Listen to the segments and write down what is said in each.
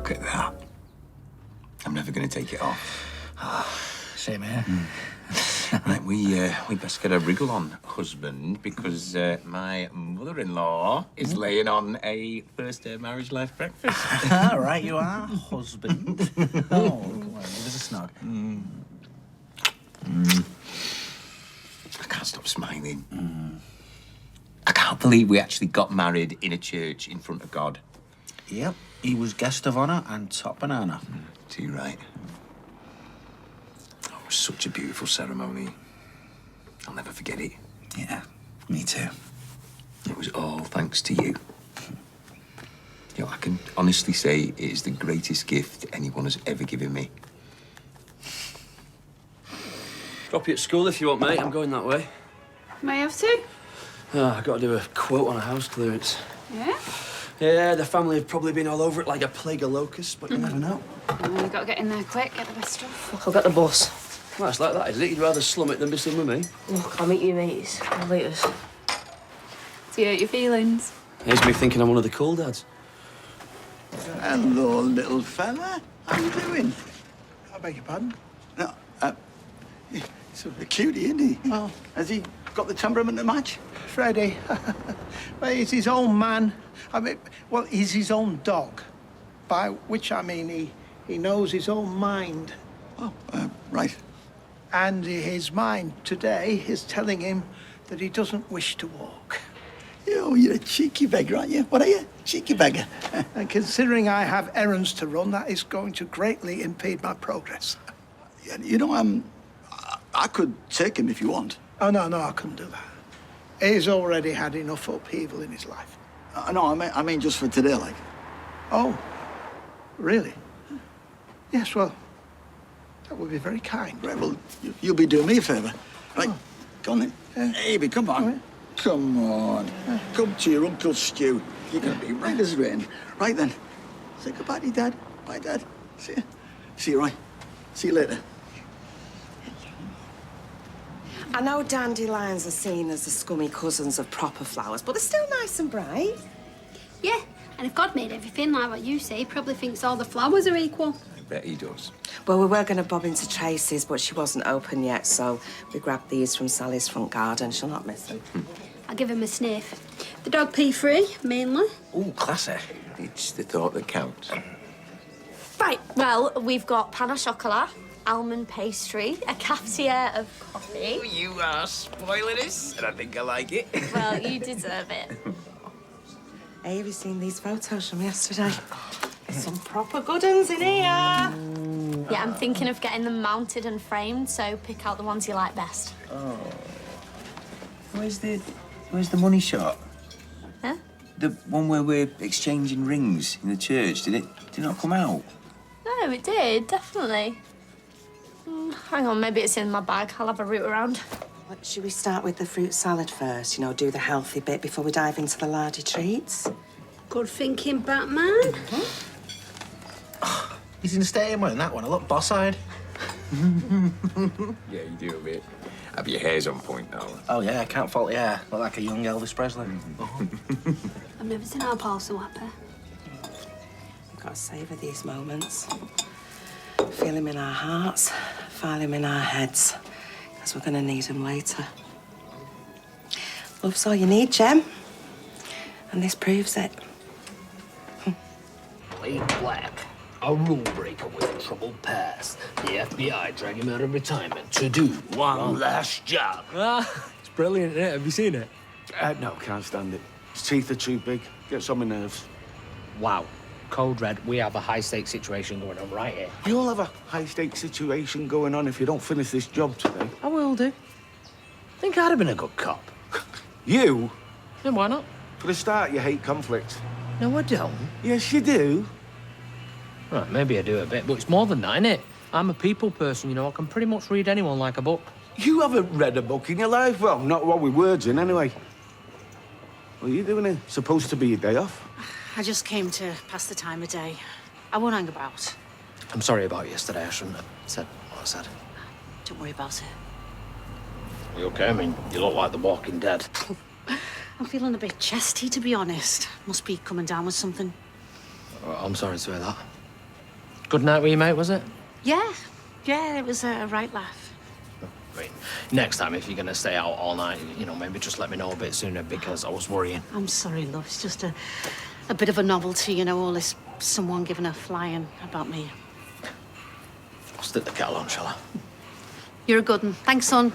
Look at that. I'm never going to take it off. Same here. Right, we best get a wriggle on, husband, because my mother-in-law is laying on a first-day marriage life breakfast. All right, you are, husband. Oh, come on, give us a snog. I can't stop smiling. I can't believe we actually got married in a church in front of God. Yep, he was guest of honour and top banana. Too right. Oh, it was such a beautiful ceremony. I'll never forget it. Yeah, me too. It was all thanks to you. You know, I can honestly say it is the greatest gift anyone has ever given me. Drop you at school if you want, mate. I'm going that way. May I have to? I've got to do a quote on a house clearance. Yeah? Yeah, the family have probably been all over it like a plague of locusts, but you never know. Oh, you've got to get in there quick, get the best stuff. Look, I'll get the bus. Well, it's like that, is it? You'd rather slum it than be seen with me. Look, I'll meet you mates. Later. Do you hurt your feelings? Here's me thinking I'm one of the cool dads. Hello, little fella. How you doing? I beg your pardon? No, he's a cutie, isn't he? Oh. Has he got the temperament to match? Freddie. Well, he's his own man. I mean, well, he's his own dog. By which I mean he knows his own mind. Oh, right. And his mind today is telling him that he doesn't wish to walk. You're a cheeky beggar, aren't you? What are you? Cheeky beggar. And considering I have errands to run, that is going to greatly impede my progress. You know, I could take him if you want. Oh, no, I couldn't do that. He's already had enough upheaval in his life. No, I mean just for today, like. Oh, really? Yes, well, that would be very kind. Right, well, you'll be doing me a favour. Right, go on then. Baby, come on. Right. Come on. Come to your Uncle Stu. You're going to be right as rain. Right then. Say goodbye to your Dad. Bye, Dad. See you. See you, Roy. See you later. I know dandelions are seen as the scummy cousins of proper flowers, but they're still nice and bright. Yeah, and if God made everything like what you say, he probably thinks all the flowers are equal. I bet he does. Well, we were going to bob into Tracy's, but she wasn't open yet, so we grabbed these from Sally's front garden. She'll not miss them. I'll give him a sniff. The dog pee free, mainly. Ooh, classy. It's the thought that counts. Right, well, we've got pain au chocolat, almond pastry, a cafetiere of coffee. Oh, you are spoiling us, and I think I like it. Well, you deserve it. Hey, have you seen these photos from yesterday? Some proper good uns in here. Yeah, I'm thinking of getting them mounted and framed, so pick out the ones you like best. Oh. Where's the money shot? Huh? The one where we're exchanging rings in the church. Did it not come out? No, it did, definitely. Hang on, maybe it's in my bag. I'll have a root around. What, should we start with the fruit salad first? You know, do the healthy bit before we dive into the lardy treats? Good thinking, Batman. He's in the stadium wearing that one. I look boss-eyed. Yeah, you do a bit. Have your hair's on point now. Oh, yeah, I can't fault your hair. Look like a young Elvis Presley. I've never seen our pal so happy. We've got to savour these moments. Feel them in our hearts, file them in our heads, because we're going to need them later. Love's all you need, Jem. And this proves it. Blade Black, a rule breaker with a troubled past. The FBI drag him out of retirement to do one last job. It's brilliant, isn't it? Have you seen it? No, can't stand it. His teeth are too big. Gets on my nerves. Wow. Code Red, we have a high-stakes situation going on right here. You'll have a high-stakes situation going on if you don't finish this job today. I will do. Think I'd have been a good cop. You? Then why not? For a start, you hate conflict. No, I don't. Yes, you do. Right, maybe I do a bit, but it's more than that, innit? I'm a people person, you know. I can pretty much read anyone like a book. You haven't read a book in your life. Well, not what with words in, anyway. What are you doing here? Supposed to be your day off? I just came to pass the time of day. I won't hang about. I'm sorry about yesterday. I shouldn't have said what I said. Don't worry about it. You okay? I mean, you look like the Walking Dead. I'm feeling a bit chesty, to be honest. Must be coming down with something. I'm sorry to hear that. Good night with you, mate, was it? Yeah, it was a right laugh. Great. Next time, if you're going to stay out all night, you know, maybe just let me know a bit sooner because I was worrying. I'm sorry, love. It's just a bit of a novelty, you know, all this someone giving a flying about me. I'll stick the kettle on, shall I? You're a good one. Thanks, son.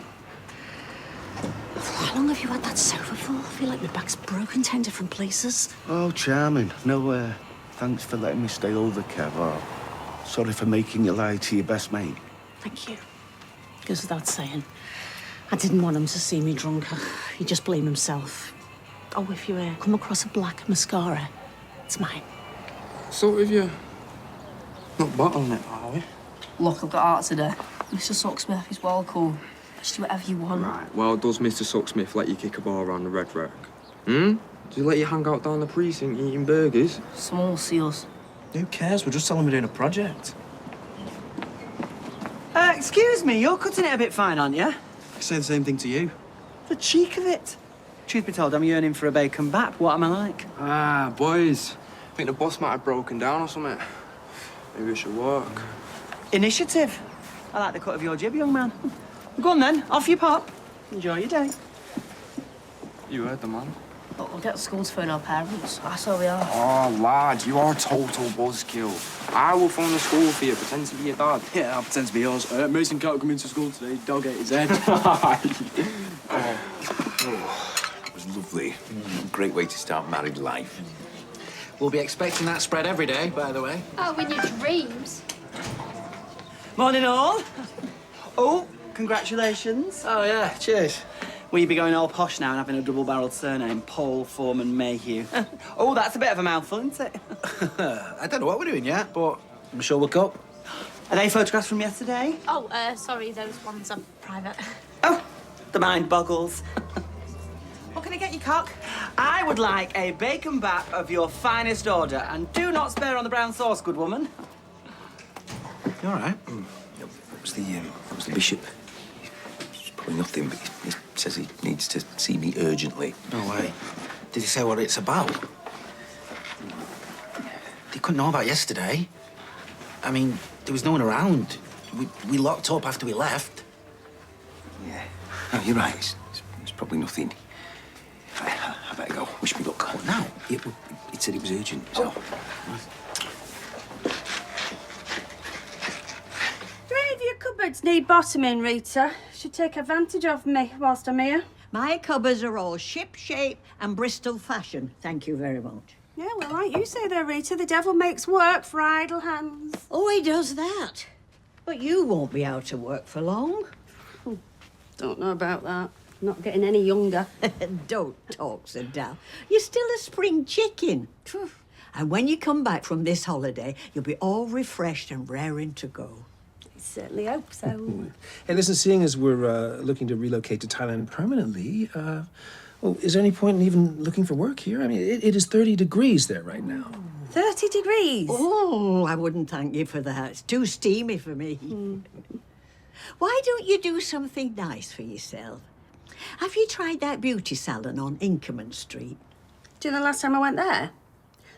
How long have you had that sofa for? I feel like my back's broken 10 different places. Oh, charming. No, thanks for letting me stay over, Kev. Oh, sorry for making you lie to your best mate. Thank you. Goes without saying. I didn't want him to see me drunk. He'd just blame himself. Oh, if you come across a black mascara, it's mine. So if you're not bottling it, are we? Look, I've got art today. Mr. Socksmith is well cool. Just do whatever you want. Right, well, does Mr. Socksmith let you kick a ball around the Red Rock? Hmm? Does he let you hang out down the precinct eating burgers? Small seals. Who cares? We're just telling we're doing a project. Excuse me, you're cutting it a bit fine, aren't you? I say the same thing to you. The cheek of it. Truth be told, I'm yearning for a bacon bap. What am I like? Ah, boys. I think the bus might have broken down or something. Maybe we should walk. Initiative. I like the cut of your jib, young man. Go on then, off you pop. Enjoy your day. You heard the man. Look, we'll get to school to phone our parents. That's where we are. Oh, lad, you are a total buzzkill. I will phone the school for you, pretend to be your dad. Yeah, I'll pretend to be yours. Mason can't come into school today. Dog ate his head. It was lovely. Great way to start married life. We'll be expecting that spread every day, by the way. Oh, in your dreams. Morning, all. Oh, congratulations. Oh, yeah. Cheers. Will you be going all posh now and having a double-barreled surname, Paul Foreman Mayhew? Oh, that's a bit of a mouthful, isn't it? I don't know what we're doing yet, but I'm sure we'll cope. Are they photographs from yesterday? Oh, sorry, those ones are private. Oh, the mind boggles. What can I get you, cock? I would like a bacon bap of your finest order, and do not spare on the brown sauce, good woman. You all right? That was the bishop. He's probably nothing, but he says he needs to see me urgently. No way. Did he say what it's about? They couldn't know about yesterday. I mean, there was no one around. We locked up after we left. Yeah. No, you're right. It's probably nothing. I better go. Wish me luck. What now? It said it was urgent, so... Do any of your cupboards need bottoming, Rita? Should take advantage of me whilst I'm here. My cupboards are all ship-shape and Bristol fashion. Thank you very much. Yeah, well, like you say there, Rita, the devil makes work for idle hands. Oh, he does that. But you won't be out of work for long. Don't know about that. Not getting any younger. Don't talk so down. You're still a spring chicken. And when you come back from this holiday, you'll be all refreshed and raring to go. I certainly hope so. Hey, listen, seeing as we're looking to relocate to Thailand permanently, well, is there any point in even looking for work here? I mean, it is 30 degrees there right now. 30 degrees? Oh, I wouldn't thank you for that. It's too steamy for me. Why don't you do something nice for yourself? Have you tried that beauty salon on Inkerman Street? Do you know the last time I went there?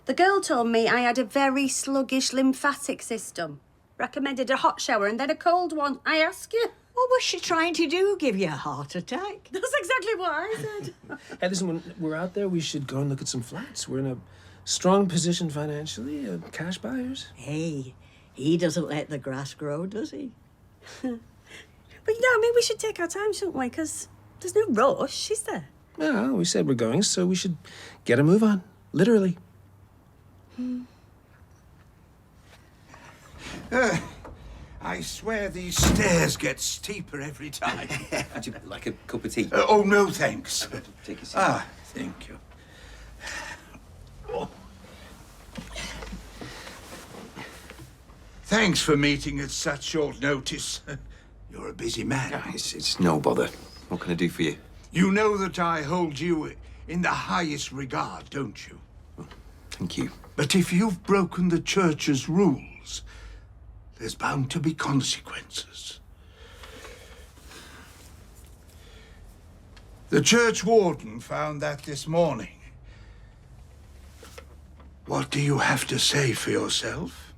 The girl told me I had a very sluggish lymphatic system. Recommended a hot shower and then a cold one. I ask you. What was she trying to do? Give you a heart attack? That's exactly what I said. Hey, listen, when we're out there, we should go and look at some flats. We're in a strong position financially, cash buyers. Hey, he doesn't let the grass grow, does he? But, you know, I mean, we should take our time, shouldn't we? Because there's no rush, is there? Well, we said we're going, so we should get a move on. Literally. I swear these stairs get steeper every time. Would you like a cup of tea? Oh, no, thanks. Take a seat. Ah, thank you. Oh. Thanks for meeting at such short notice. You're a busy man. No, it's no bother. What can I do for you? You know that I hold you in the highest regard, don't you? Thank you. But if you've broken the church's rules, there's bound to be consequences. The church warden found that this morning. What do you have to say for yourself?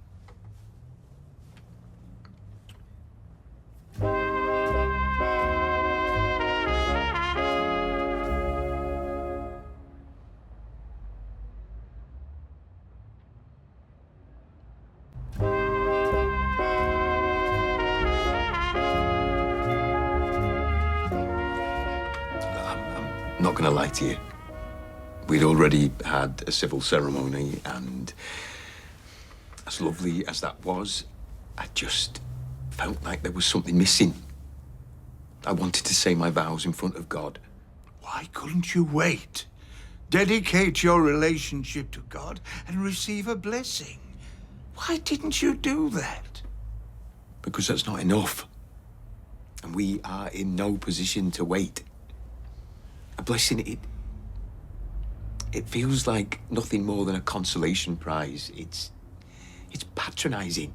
not going to lie to you. We'd already had a civil ceremony, and as lovely as that was, I just felt like there was something missing. I wanted to say my vows in front of God. Why couldn't you wait? Dedicate your relationship to God and receive a blessing. Why didn't you do that? Because that's not enough. And we are in no position to wait. A blessing, it feels like nothing more than a consolation prize. It's patronizing.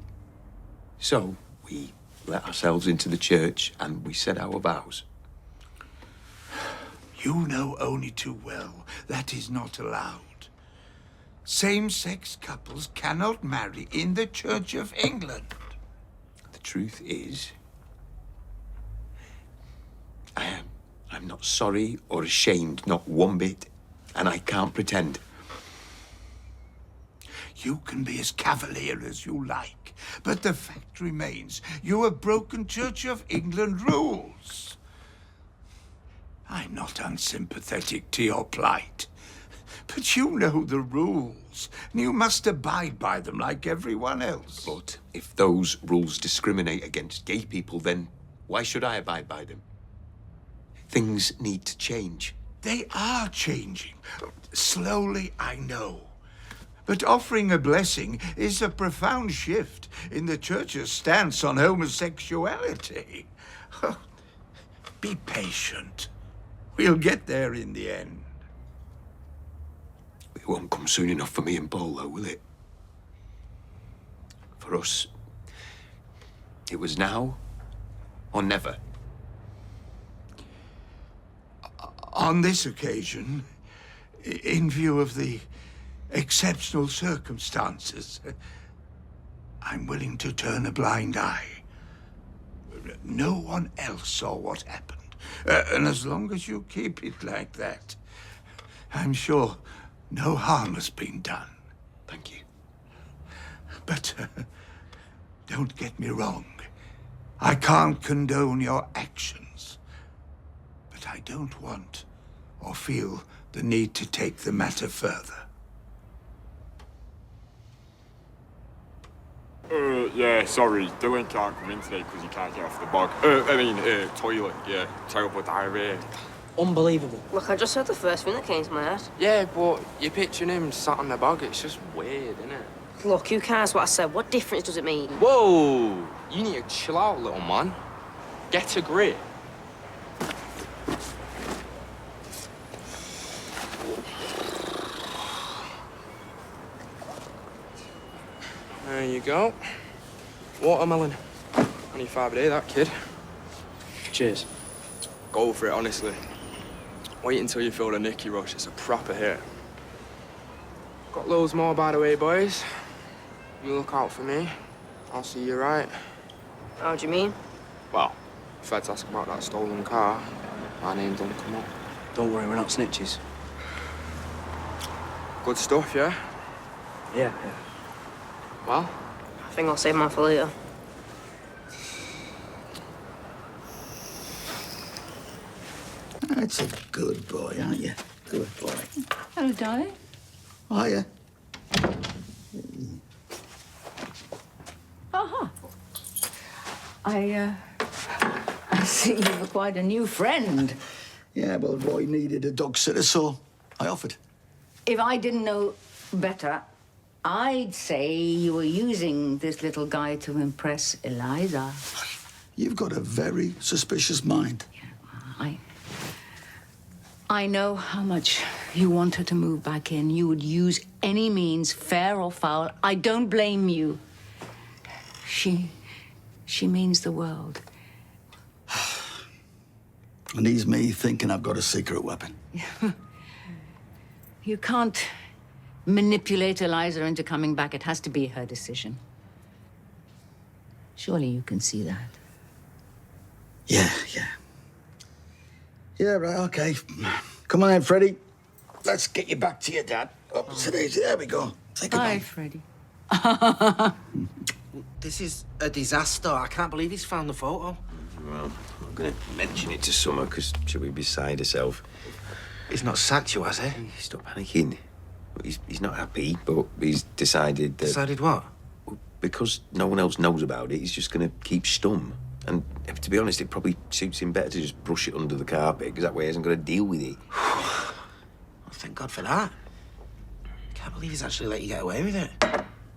So we let ourselves into the church and we said our vows. You know only too well that is not allowed. Same-sex couples cannot marry in the Church of England. The truth is, I'm not sorry or ashamed, not one bit, and I can't pretend. You can be as cavalier as you like, but the fact remains you have broken Church of England rules. I'm not unsympathetic to your plight, but you know the rules, and you must abide by them like everyone else. But if those rules discriminate against gay people, then why should I abide by them? Things need to change. They are changing. Slowly, I know. But offering a blessing is a profound shift in the Church's stance on homosexuality. Be patient. We'll get there in the end. It won't come soon enough for me and Paul, though, will it? For us, it was now or never. On this occasion, in view of the exceptional circumstances, I'm willing to turn a blind eye. No one else saw what happened. And as long as you keep it like that, I'm sure no harm has been done. Thank you. But don't get me wrong. I can't condone your actions. But I don't want or feel the need to take the matter further. Yeah, sorry, Dylan can't come in today because he can't get off the bog. Toilet, yeah, terrible diarrhea. Unbelievable. Look, I just said the first thing that came to my head. Yeah, but you're picturing him sat on the bog, it's just weird, isn't it? Look, who cares what I said? What difference does it mean? Whoa! You need to chill out, little man. Get a grip. There you go. Watermelon. 25 a day, that kid. Cheers. Go for it, honestly. Wait until you feel the Nicky rush. It's a proper hit. Got loads more, by the way, boys. You look out for me. I'll see you right. How do you mean? Well, Feds ask about that stolen car. My name don't come up. Don't worry, we're not snitches. Good stuff, yeah? Yeah. Well? I think I'll save mine for later. That's a good boy, aren't you? Good boy. Hello, darling. Hiya. Aha. I see you've quite a new friend. Yeah, well, Roy needed a dog sitter, so I offered. If I didn't know better, I'd say you were using this little guy to impress Eliza. You've got a very suspicious mind. I know how much you want her to move back in. You would use any means, fair or foul. I don't blame you. She means the world. And he's me thinking I've got a secret weapon. You can't manipulate Eliza into coming back. It has to be her decision. Surely you can see that. Yeah. Yeah, right, okay. Come on then, Freddie. Let's get you back to your dad. Up to daisy. There we go. Say goodbye. Hi, Freddie. This is a disaster. I can't believe he's found the photo. Well, I'm going to mention it to Summer because she'll be beside herself. He's not sacked you, has he? Stop panicking. He's not happy, but he's decided that... Decided what? Because no one else knows about it, he's just going to keep stum. And to be honest, it probably suits him better to just brush it under the carpet, because that way he hasn't got to deal with it. Well, thank God for that. Can't believe he's actually let you get away with it.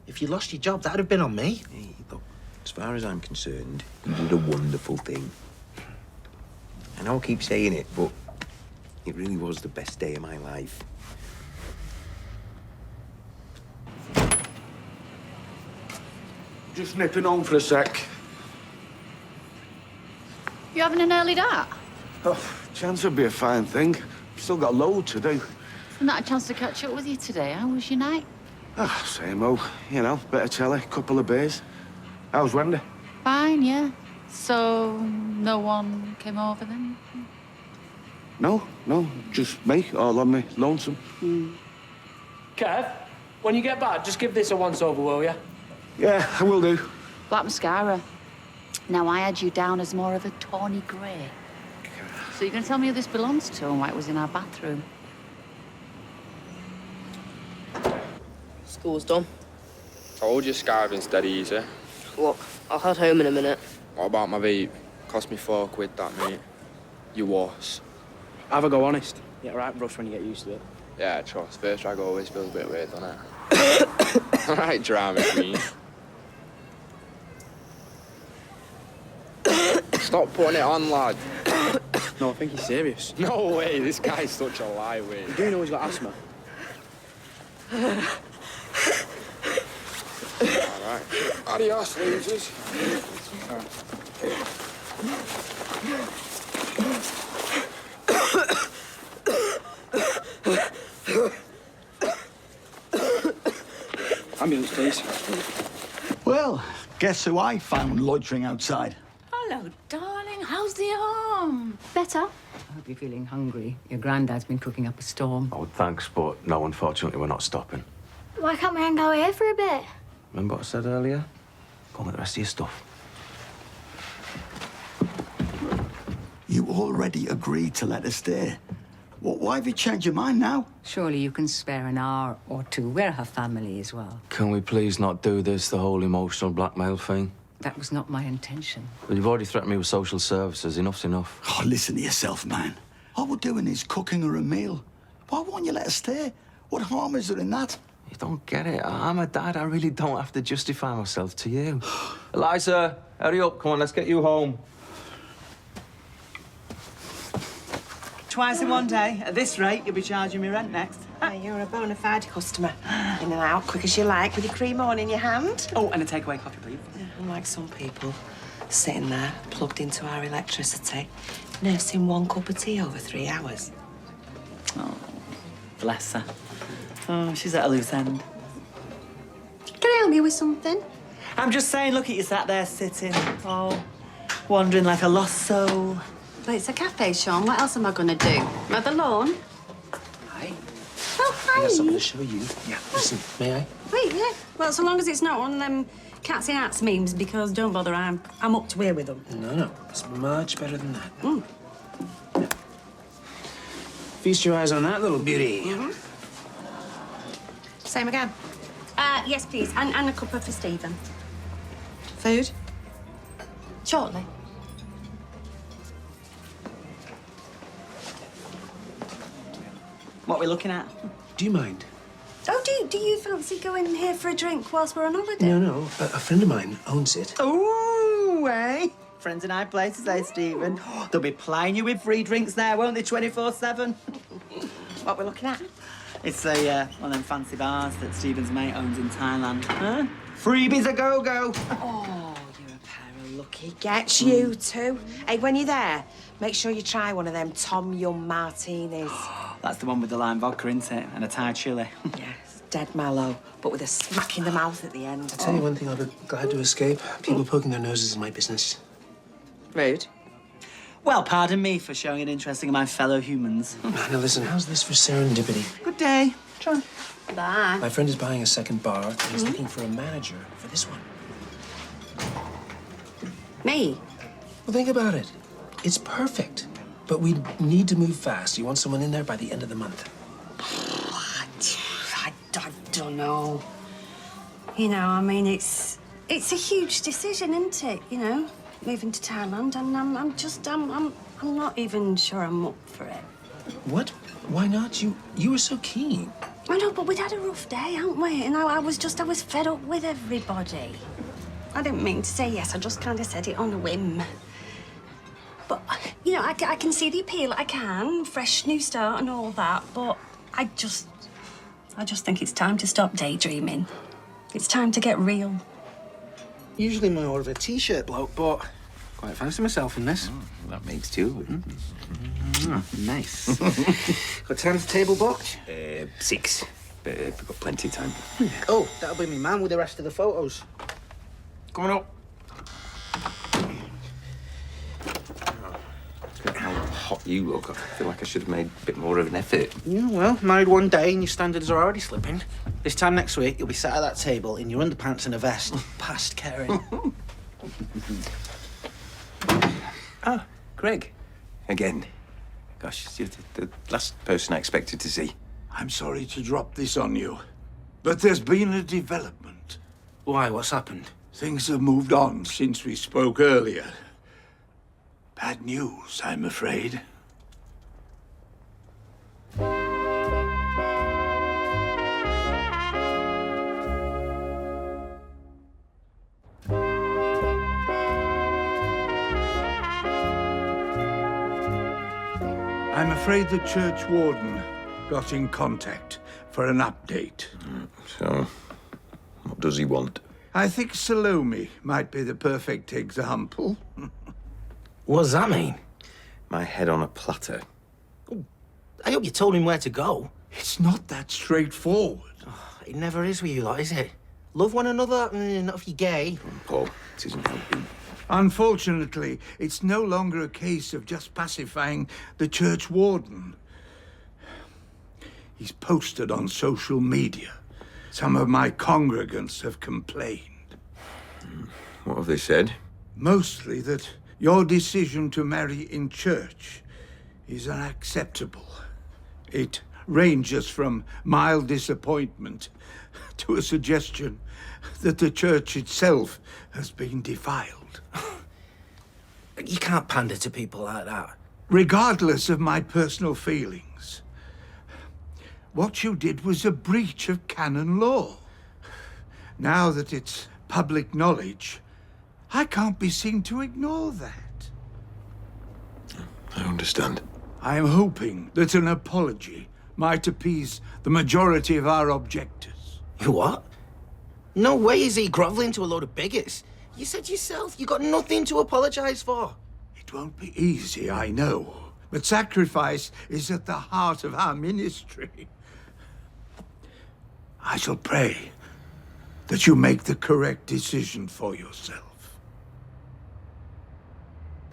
If you lost your job, that'd have been on me. Hey, look, as far as I'm concerned, you did a wonderful thing. I know I keep saying it, but it really was the best day of my life. Just nipping home for a sec. You having an early dart? Oh, chance would be a fine thing. Still got a load to do. Not a chance to catch up with you today. How was your night? Ah, same old. You know, bit of telly, couple of beers. How's Wendy? Fine, yeah. So, no one came over then? No, just me, all on me, lonesome. Kev, when you get back, just give this a once-over, will you? Yeah, I will do. Black mascara. Now, I had you down as more of a tawny grey. So you're going to tell me who this belongs to and why it was in our bathroom? School's done. Told you skiving's dead easy. Look, I'll head home in a minute. What about my vape? Cost me £4 that, mate. You wuss. Have a go honest. Yeah, right rough when you get used to it. Yeah, trust. First drag always feels a bit weird, doesn't it? All right, drama queen. Stop putting it on, lad. No, I think he's serious. No way, this guy's such a lightweight. You do know he's got asthma. All right. Adios, losers. Ambulance, please. Well, guess who I found loitering outside? Hello, darling. How's the arm? Better. I hope you're feeling hungry. Your granddad's been cooking up a storm. Oh, thanks, but no, unfortunately, we're not stopping. Why can't we hang out here for a bit? Remember what I said earlier? Go on with the rest of your stuff. You already agreed to let us stay. Why have you changed your mind now? Surely you can spare an hour or two. We're her family as well. Can we please not do this, the whole emotional blackmail thing? That was not my intention. Well, you've already threatened me with social services. Enough's enough. Oh, listen to yourself, man. All we're doing is cooking her a meal. Why won't you let her stay? What harm is there in that? You don't get it. I'm a dad. I really don't have to justify myself to you. Eliza, hurry up. Come on, let's get you home. Twice in one day. At this rate, you'll be charging me rent next. You're a bona fide customer. In and out, quick as you like, with your cream on in your hand. Oh, and a takeaway coffee, please. Yeah, unlike some people, sitting there, plugged into our electricity, nursing one cup of tea over 3 hours. Oh, bless her. Oh, she's at a loose end. Can I help you with something? I'm just saying, look at you sat there sitting, wandering like a lost soul. But it's a cafe, Sean. What else am I going to do? Mow the lawn? Hi. Oh, hi. I got something to show you. Yeah, listen, may I? Wait, yeah. Well, so long as it's not one of them cats in hats memes, because don't bother, I'm up to here with them. No, it's much better than that. Mm. Yeah. Feast your eyes on that little beauty. Mm-hmm. Same again. Yes, please. And a cuppa for Stephen. Food? Shortly. What are we looking at? Do you mind? Oh, do you fancy going here for a drink whilst we're on holiday? No. A friend of mine owns it. Ooh, eh? Friends in high places, eh, Stephen? They'll be plying you with free drinks there, won't they, 24/7? What we're looking at? It's a one of them fancy bars that Stephen's mate owns in Thailand. Huh? Freebies a go-go. Oh, you're a pair of lucky gets, you two. Hey, when you're there, make sure you try one of them Tom Yum martinis. That's the one with the lime vodka, isn't it? And a Thai chili. Yes, dead mellow, but with a smack in the mouth at the end. I'll tell you one thing I'll be glad to escape. People poking their noses in my business. Rude. Well, pardon me for showing an interest in my fellow humans. Now listen, how's this for serendipity? Good day. John. Bye. My friend is buying a second bar and he's looking for a manager for this one. Me? Well, think about it. It's perfect. But we need to move fast. You want someone in there by the end of the month. I don't know. You know, I mean, it's a huge decision, isn't it? You know, moving to Thailand, and I'm not even sure I'm up for it. What? Why not? You were so keen. I know, but we'd had a rough day, hadn't we? And I was fed up with everybody. I didn't mean to say yes. I just kind of said it on a whim. But, you know, I can see the appeal. I can. Fresh new start and all that. But I just think it's time to stop daydreaming. It's time to get real. Usually more of a T-shirt bloke, but quite fancy myself in this. That makes two. Nice. What time's the table booked? 6. But we've got plenty of time. Oh, that'll be me man with the rest of the photos. Coming up. How hot you look. I feel like I should have made a bit more of an effort. Yeah, well, married one day and your standards are already slipping. This time next week, you'll be sat at that table in your underpants and a vest, past caring. Ah, Greg. Again. Gosh, you're the last person I expected to see. I'm sorry to drop this on you, but there's been a development. Why? What's happened? Things have moved on since we spoke earlier. Bad news, I'm afraid. I'm afraid the church warden got in contact for an update. So, what does he want? I think Salome might be the perfect example. What does that mean? My head on a platter. I hope you told him where to go. It's not that straightforward. Oh, it never is with you lot, is it? Love one another, not if you're gay. Paul, it isn't helping. Unfortunately, it's no longer a case of just pacifying the church warden. He's posted on social media. Some of my congregants have complained. What have they said? Mostly that your decision to marry in church is unacceptable. It ranges from mild disappointment to a suggestion that the church itself has been defiled. You can't pander to people like that. Regardless of my personal feelings, what you did was a breach of canon law. Now that it's public knowledge, I can't be seen to ignore that. I understand. I am hoping that an apology might appease the majority of our objectors. You what? No way is he grovelling to a load of bigots. You said yourself you got nothing to apologise for. It won't be easy, I know. But sacrifice is at the heart of our ministry. I shall pray that you make the correct decision for yourself.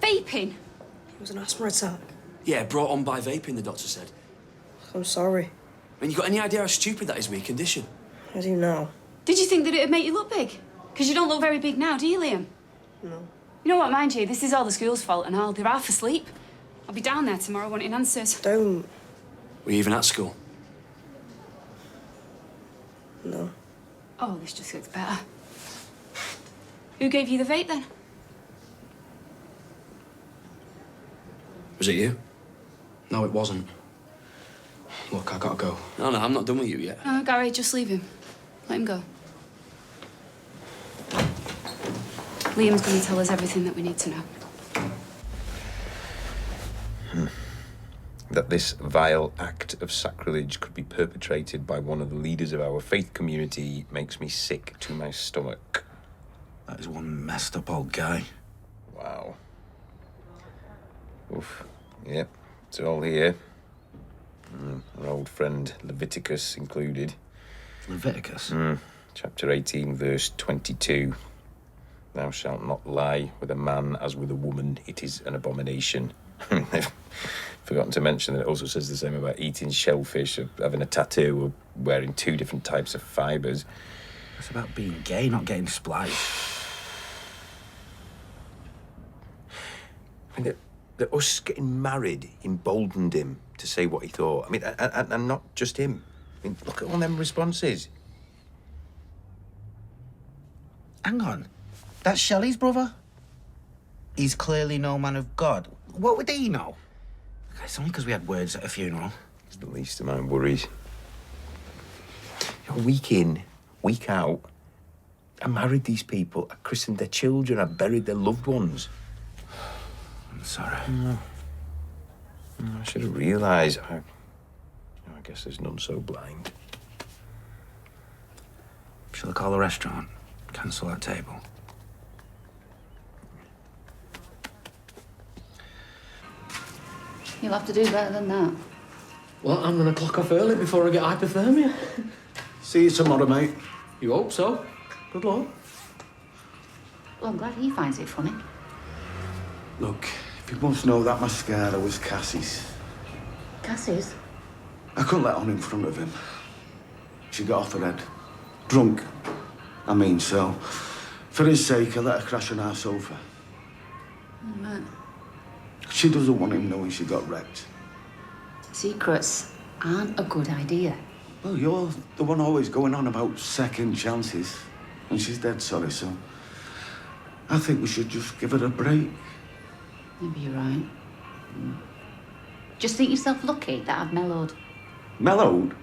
Vaping? It was an asthma attack. Yeah, brought on by vaping, the doctor said. I'm sorry. I mean, you got any idea how stupid that is with your condition? I do now. Did you think that it would make you look big? Because you don't look very big now, do you, Liam? No. You know what, mind you, this is all the school's fault and all. They're half asleep. I'll be down there tomorrow wanting answers. Don't. Were you even at school? No. Oh, this just gets better. Who gave you the vape, then? Was it you? No, it wasn't. Look, I gotta go. No, I'm not done with you yet. No, Gary, just leave him. Let him go. Liam's going to tell us everything that we need to know. That this vile act of sacrilege could be perpetrated by one of the leaders of our faith community makes me sick to my stomach. That is one messed up old guy. Wow. Oof. Yep, it's all here. Our old friend Leviticus included. Leviticus? Chapter 18, verse 22. Thou shalt not lie with a man as with a woman. It is an abomination. They've forgotten to mention that it also says the same about eating shellfish, or having a tattoo, or wearing 2 different types of fibres. It's about being gay, not getting spliced. I mean, that us getting married emboldened him to say what he thought. I mean, and not just him. I mean, look at all them responses. Hang on. That's Shelley's brother? He's clearly no man of God. What would he know? It's only because we had words at a funeral. It's the least of my worries. You know, week in, week out, I married these people, I christened their children, I buried their loved ones. I'm sorry. No. I should have realised. I guess there's none so blind. Shall I call the restaurant? Cancel that table. You'll have to do better than that. Well, I'm gonna clock off early before I get hypothermia. See you tomorrow, mate. You hope so. Good luck. Well, I'm glad he finds it funny. Look, if you must know, that mascara was Cassie's. Cassie's? I couldn't let on in front of him. She got off her head. Drunk. I mean, so for his sake, I let her crash on our sofa. Oh, man. She doesn't want him knowing she got wrecked. Secrets aren't a good idea. Well, you're the one always going on about second chances. And she's dead sorry, so I think we should just give her a break. Maybe you're right. Just think yourself lucky that I've mellowed. Mellowed?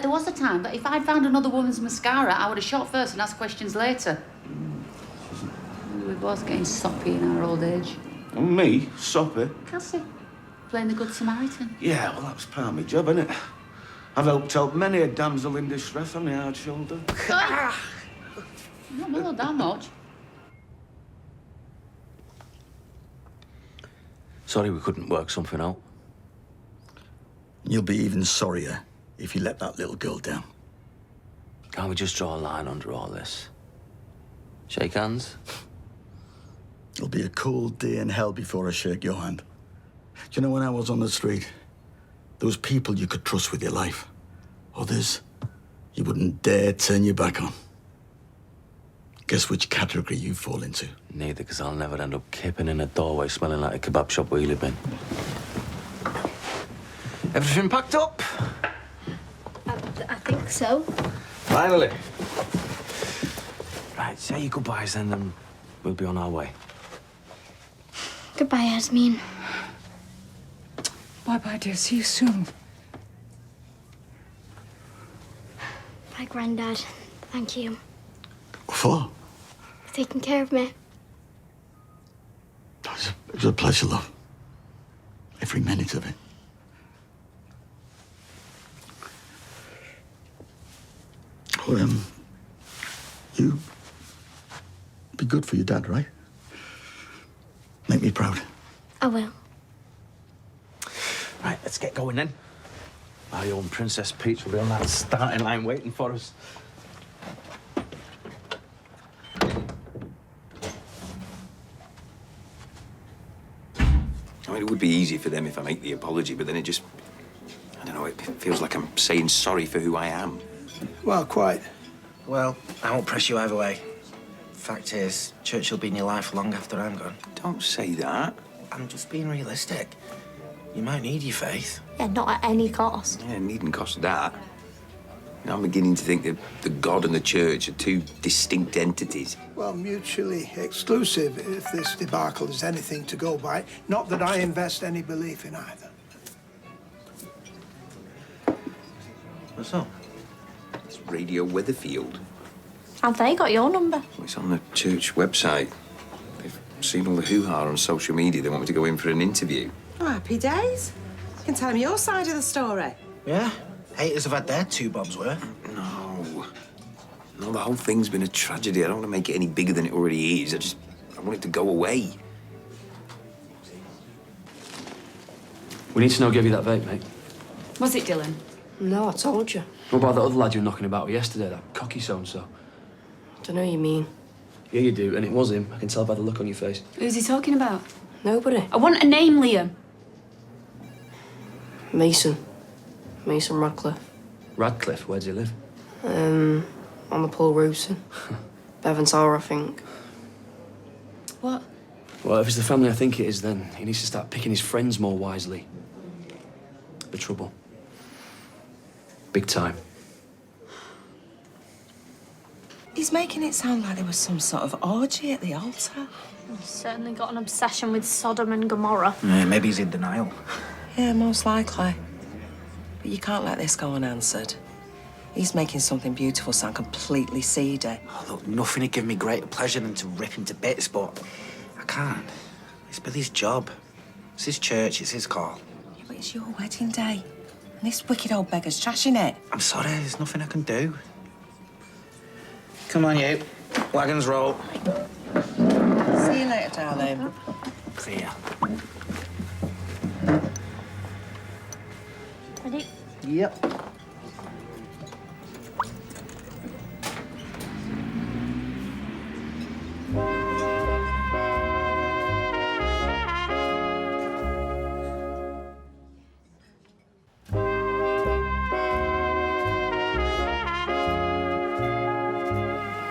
There was a time that if I'd found another woman's mascara, I would have shot first and asked questions later. We were both getting soppy in our old age. And me? Soppy? Cassie, playing the Good Samaritan. Yeah, well, that's part of my job, innit? I've helped out many a damsel in distress on the hard shoulder. Not mellowed that much. Sorry we couldn't work something out. You'll be even sorrier if you let that little girl down. Can't we just draw a line under all this? Shake hands? It'll be a cold day in hell before I shake your hand. Do you know, when I was on the street, there was people you could trust with your life. Others, you wouldn't dare turn your back on. Guess which category you fall into? Neither, because I'll never end up kipping in a doorway smelling like a kebab shop wheelie bin. Everything packed up? I think so. Finally. Right, say your goodbyes then, and we'll be on our way. Goodbye, Yasmin. Bye-bye, dear. See you soon. Bye, Grandad. Thank you What for? for taking care of me. It was a pleasure, love. Every minute of it. Well, you be good for your dad, right? Make me proud. I will. Right, let's get going then. Our own Princess Peach will be on that starting line waiting for us. I mean, it would be easy for them if I make the apology, but then it just, I don't know, it feels like I'm saying sorry for who I am. Well, quite. Well, I won't press you either way. Fact is, Churchill'll be in your life long after I'm gone. Don't say that. I'm just being realistic. You might need your faith. Yeah, not at any cost. Yeah, it needn't cost that. You know, I'm beginning to think that the God and the church are two distinct entities. Well, mutually exclusive, if this debacle is anything to go by. Not that I invest any belief in either. What's up? It's Radio Weatherfield. Have they got your number? It's on the church website. They've seen all the hoo-ha on social media. They want me to go in for an interview. Oh, happy days. You can tell them your side of the story. Yeah? Haters have had their 2 bobs worth. No, the whole thing's been a tragedy. I don't want to make it any bigger than it already is. I want it to go away. We need to know who gave you that vape, mate. Was it Dylan? No, I told you. What about that other lad you were knocking about yesterday, that cocky so-and-so? Don't know what you mean. Yeah, you do, and it was him. I can tell by the look on your face. Who's he talking about? Nobody. I want a name, Liam. Mason. Mason Radcliffe. Radcliffe? Where does he live? On the Paul Robeson. Bevan Tower, I think. What? Well, if it's the family I think it is, then he needs to start picking his friends more wisely. The trouble. Big time. He's making it sound like there was some sort of orgy at the altar. He's certainly got an obsession with Sodom and Gomorrah. Yeah, maybe he's in denial. Yeah, most likely. But you can't let this go unanswered. He's making something beautiful sound completely seedy. Oh, look, nothing would give me greater pleasure than to rip him to bits, but I can't. It's Billy's job. It's his church, it's his call. Yeah, but it's your wedding day. And this wicked old beggar's trashing it. I'm sorry, there's nothing I can do. Come on, you. Wagons roll. See you later, darling. See ya. Ready? Yep.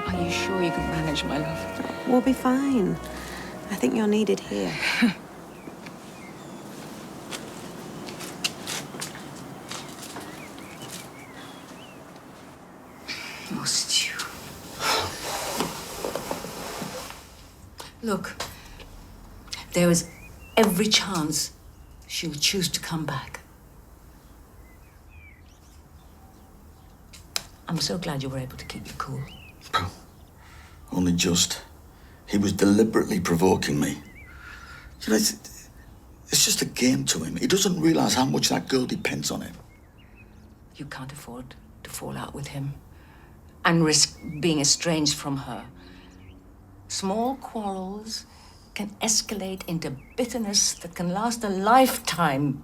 Are you sure you can manage, my love? We'll be fine. I think you're needed here. Oh, Stu. Look, there is every chance she'll choose to come back. I'm so glad you were able to keep your cool. Only just. He was deliberately provoking me. You know, it's just a game to him. He doesn't realise how much that girl depends on him. You can't afford to fall out with him and risk being estranged from her. Small quarrels can escalate into bitterness that can last a lifetime.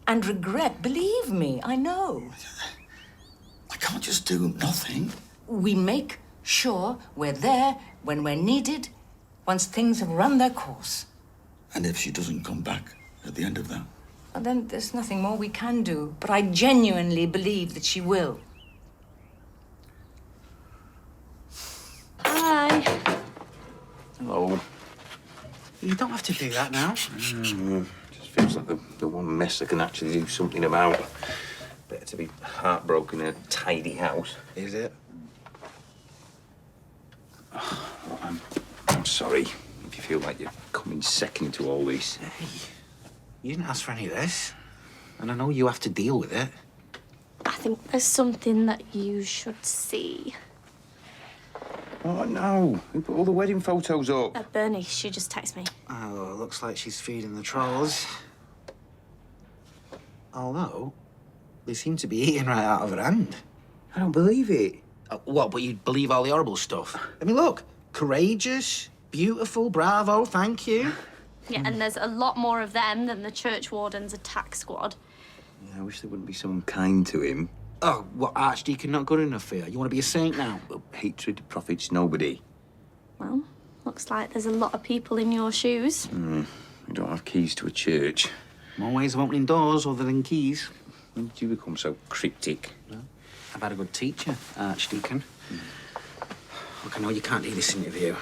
And regret, believe me, I know. I can't just do nothing. We make sure we're there when we're needed, once things have run their course. And if she doesn't come back at the end of that? And then there's nothing more we can do. But I genuinely believe that she will. Hi. Hello. You don't have to do that now. Just feels like the one mess I can actually do something about. Better to be heartbroken in a tidy house. Is it? I'm sorry if you feel like you're coming second to all this. Hey, you didn't ask for any of this. And I know you have to deal with it. I think there's something that you should see. Oh, no. Who put all the wedding photos up? Bernie, she just texted me. Oh, looks like she's feeding the trolls. Although, they seem to be eating right out of her hand. I don't believe it. What, but you believe all the horrible stuff? I mean, look, courageous, beautiful, bravo, thank you. Yeah, and there's a lot more of them than the church warden's attack squad. Yeah, I wish there wouldn't be someone kind to him. Oh, what, Archdeacon not good enough for you? You want to be a saint now? Well, hatred profits nobody. Well, looks like there's a lot of people in your shoes. We don't have keys to a church. More ways of opening doors other than keys. When did you become so cryptic? Well, I've had a good teacher, Archdeacon. Look, I know you can't do this interview.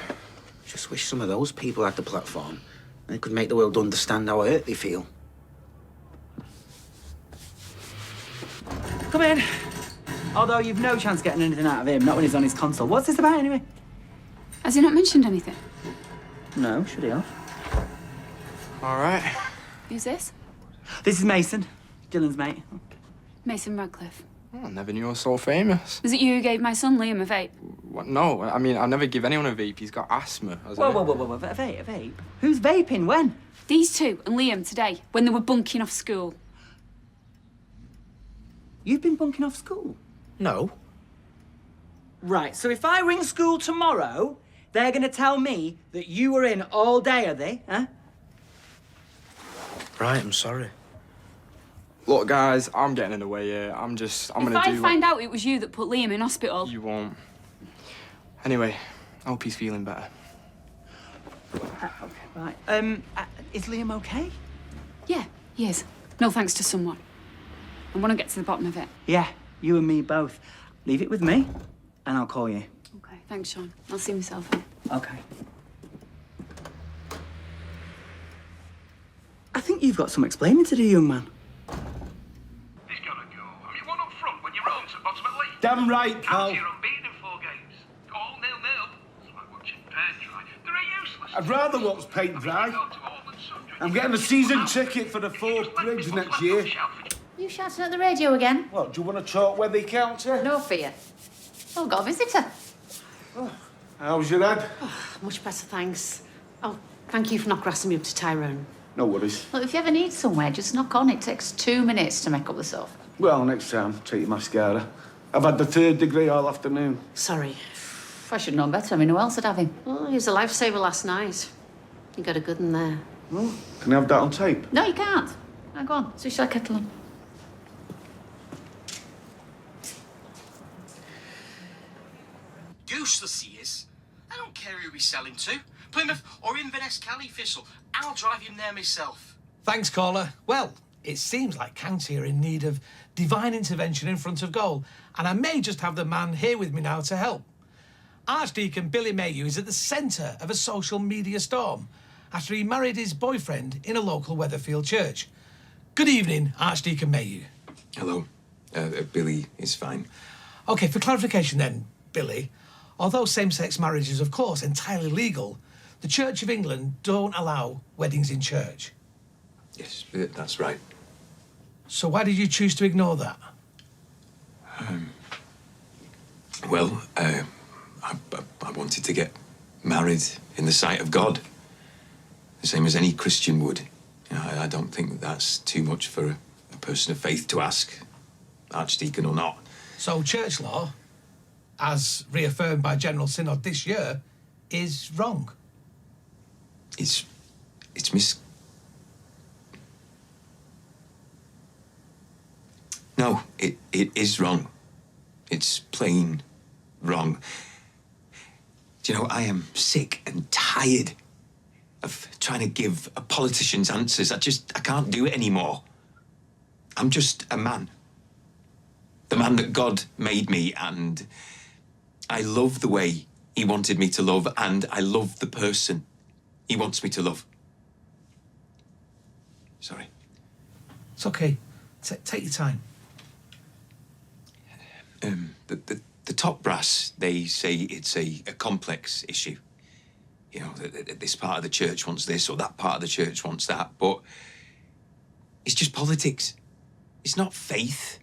Just wish some of those people had the platform. They could make the world understand how hurt they feel. Come in. Although you've no chance getting anything out of him, not when he's on his console. What's this about, anyway? Has he not mentioned anything? No, should he have? All right. Who's this? This is Mason, Dylan's mate. Mason Radcliffe. Oh, I never knew I was so famous. Was it you who gave my son Liam a vape? What? No, I mean, I never give anyone a vape. He's got asthma. Whoa, a vape? Who's vaping? When? These two and Liam today, when they were bunking off school. You've been bunking off school? No. Right, so if I ring school tomorrow, they're going to tell me that you were in all day, are they? Huh? Right, I'm sorry. Look, guys, I'm getting in the way here. I'm gonna do... If I find out it was you that put Liam in hospital... You won't. Anyway, I hope he's feeling better. Okay, right. Is Liam okay? Yeah, he is. No thanks to someone. I want to get to the bottom of it. Yeah, you and me both. Leave it with me, and I'll call you. Okay, thanks, Sean. I'll see myself in. Okay. think you've got some explaining to do, young man. Damn right, Cal. Unbeaten in 4 games. All 0-0. It's like watching paint dry. They're useless. I'd rather watch paint dry. I'm getting a season ticket for the Fort Bridge next year. You shouting at the radio again? What, do you want to talk Wetherby County? No fear. Oh, got a visitor. How's your head? Much better, thanks. Oh, thank you for not grassing me up to Tyrone. No worries. Look, if you ever need somewhere, just knock on. It takes 2 minutes to make up the sofa. Well, next time, take your mascara. I've had the 3rd degree all afternoon. Sorry. I should know better. I mean, who else would have him? Oh, he was a lifesaver last night. You got a good one there. Oh, can I have that on tape? No, you can't. Now, go on. Switch that kettle on. Useless he is. I don't care who he's selling to. Plymouth or Inverness County Thistle. I'll drive him there myself. Thanks, caller. Well, it seems like County are in need of divine intervention in front of goal, and I may just have the man here with me now to help. Archdeacon Billy Mayhew is at the centre of a social media storm after he married his boyfriend in a local Weatherfield church. Good evening, Archdeacon Mayhew. Hello. Billy is fine. OK, for clarification then, Billy, although same-sex marriage is, of course, entirely legal, the Church of England don't allow weddings in church. Yes, that's right. So why did you choose to ignore that? Well, I wanted to get married in the sight of God, the same as any Christian would. You know, I don't think that's too much for a person of faith to ask, archdeacon or not. So church law, as reaffirmed by General Synod this year, is wrong. It's No, it is wrong. It's plain wrong. Do you know, I am sick and tired of trying to give politicians answers. I can't do it anymore. I'm just a man. The man that God made me, and I love the way he wanted me to love, and I love the person he wants me to love. Sorry. It's okay. Take your time. The top brass, they say it's a complex issue. You know, this part of the church wants this or that part of the church wants that, but it's just politics. It's not faith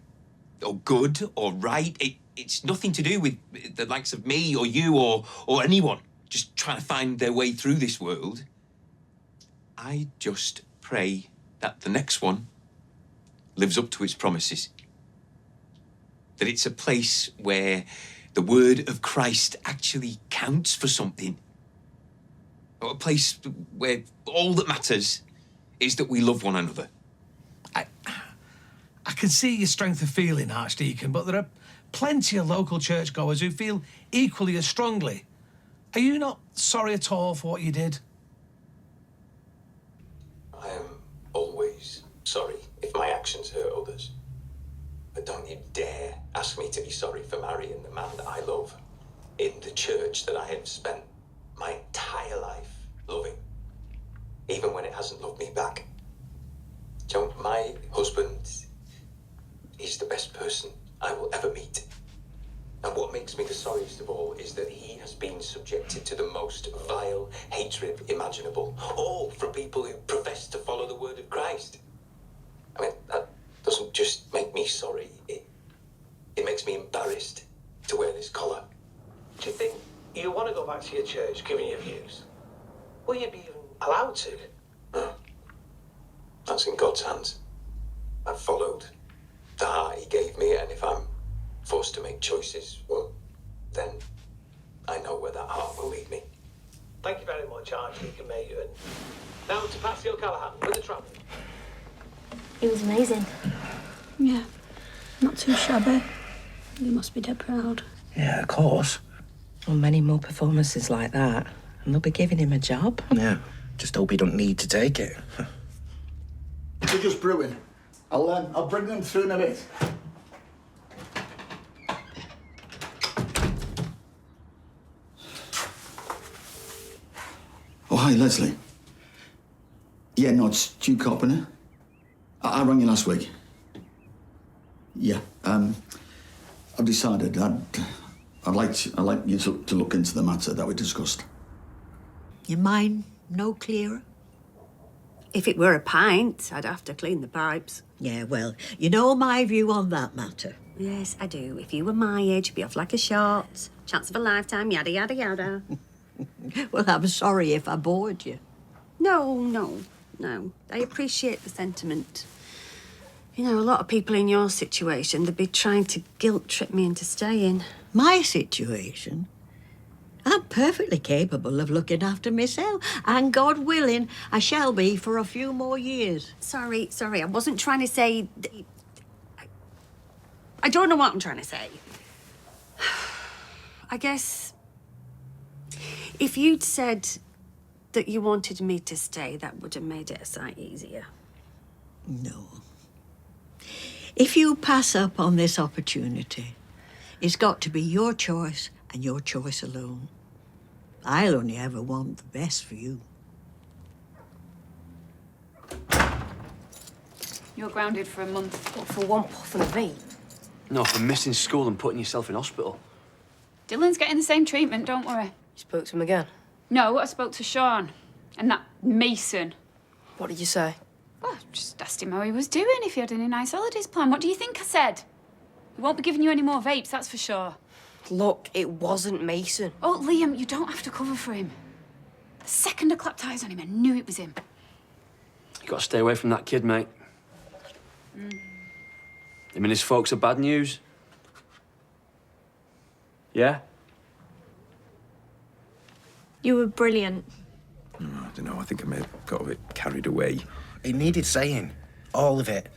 or good or right. It's nothing to do with the likes of me or you or anyone just trying to find their way through this world. I just pray that the next one lives up to its promises. That it's a place where the word of Christ actually counts for something. Or a place where all that matters is that we love one another. I can see your strength of feeling, Archdeacon, but there are plenty of local churchgoers who feel equally as strongly. Are you not sorry at all for what you did? I am always sorry if my actions hurt others. But don't you dare ask me to be sorry for marrying the man that I love in the church that I have spent my entire life loving, even when it hasn't loved me back. Joe, my husband, he's the best person I will ever meet. And what makes me the sorriest of all is that he has been subjected to the most vile hatred imaginable, all from people who profess to follow the word of Christ. I mean, that doesn't just make me sorry, it makes me embarrassed to wear this collar. Do you think you want to go back to your church, giving your views? Will you be even allowed to? No. That's in God's hands. I've followed the heart he gave me, and if I'm forced to make choices, well, then I know where that heart will lead me. Thank you very much, Archdeacon Mayhew. And now to Patsy O'Callaghan with the travel. It was amazing. Yeah, not too shabby. You must be dead proud. Yeah, of course. Well, many more performances like that, and they'll be giving him a job. Yeah, just hope he don't need to take it. They're just brewing. I'll bring them through in a bit. Oh, hi, Leslie. Yeah, no, it's Stu Carpenter. I rang you last week. Yeah, I've decided I'd like you to look into the matter that we discussed. Your mind no clearer? If it were a pint, I'd have to clean the pipes. Yeah, well, you know my view on that matter. Yes, I do. If you were my age, you'd be off like a shot. Chance of a lifetime, yada, yada, yada. Well, I'm sorry if I bored you. No. I appreciate the sentiment. You know, a lot of people in your situation, they'd be trying to guilt-trip me into staying. My situation? I'm perfectly capable of looking after myself, and God willing, I shall be for a few more years. Sorry, I wasn't trying to say... I don't know what I'm trying to say. I guess if you'd said that you wanted me to stay, that would have made it a sight easier. No. If you pass up on this opportunity, it's got to be your choice and your choice alone. I'll only ever want the best for you. You're grounded for a month. What, for one puff and a vape? No, for missing school and putting yourself in hospital. Dylan's getting the same treatment, don't worry. You spoke to him again? No, I spoke to Sean. And that Mason. What did you say? Well, just asked him how he was doing, if he had any nice holidays planned. What do you think I said? He won't be giving you any more vapes, that's for sure. Look, it wasn't Mason. Oh, Liam, you don't have to cover for him. The second I clapped eyes on him, I knew it was him. You gotta stay away from that kid, mate. Him and his folks are bad news. Yeah? You were brilliant. I don't know, I think I may have got a bit carried away. It needed saying. All of it.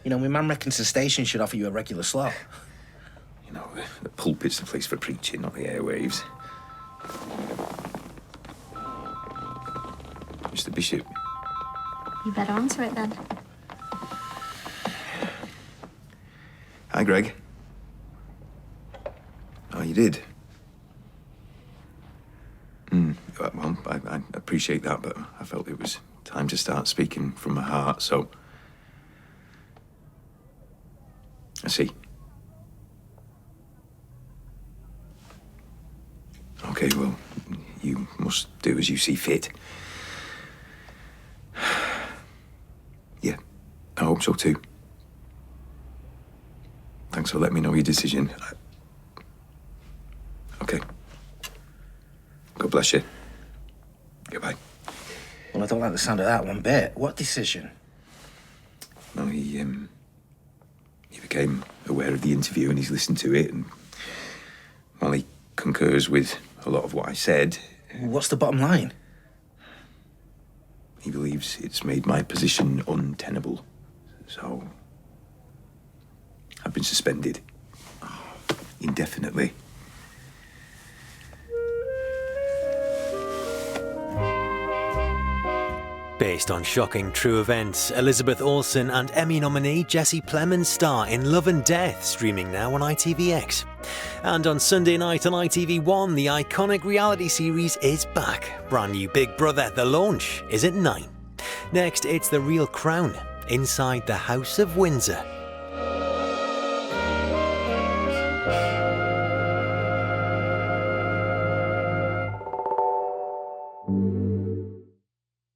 You know, my man reckons the station should offer you a regular slot. You know, the pulpit's the place for preaching, not the airwaves. Mr. Bishop. You better answer it then. Hi, Greg. Oh, you did? Well, I appreciate that, but I felt it was time to start speaking from my heart, so... I see. Okay, well, you must do as you see fit. Yeah, I hope so too. Thanks for letting me know your decision. Okay. God bless you. Goodbye. Well, I don't like the sound of that one bit. What decision? No, he became aware of the interview and he's listened to it, and while he concurs with a lot of what I said... What's the bottom line? He believes it's made my position untenable, so... I've been suspended. Indefinitely. Based on shocking true events, Elizabeth Olsen and Emmy nominee Jesse Plemons star in Love and Death, streaming now on ITVX. And on Sunday night on ITV1, the iconic reality series is back. Brand new Big Brother, The Launch, is at 9. Next, it's The Real Crown, inside the House of Windsor.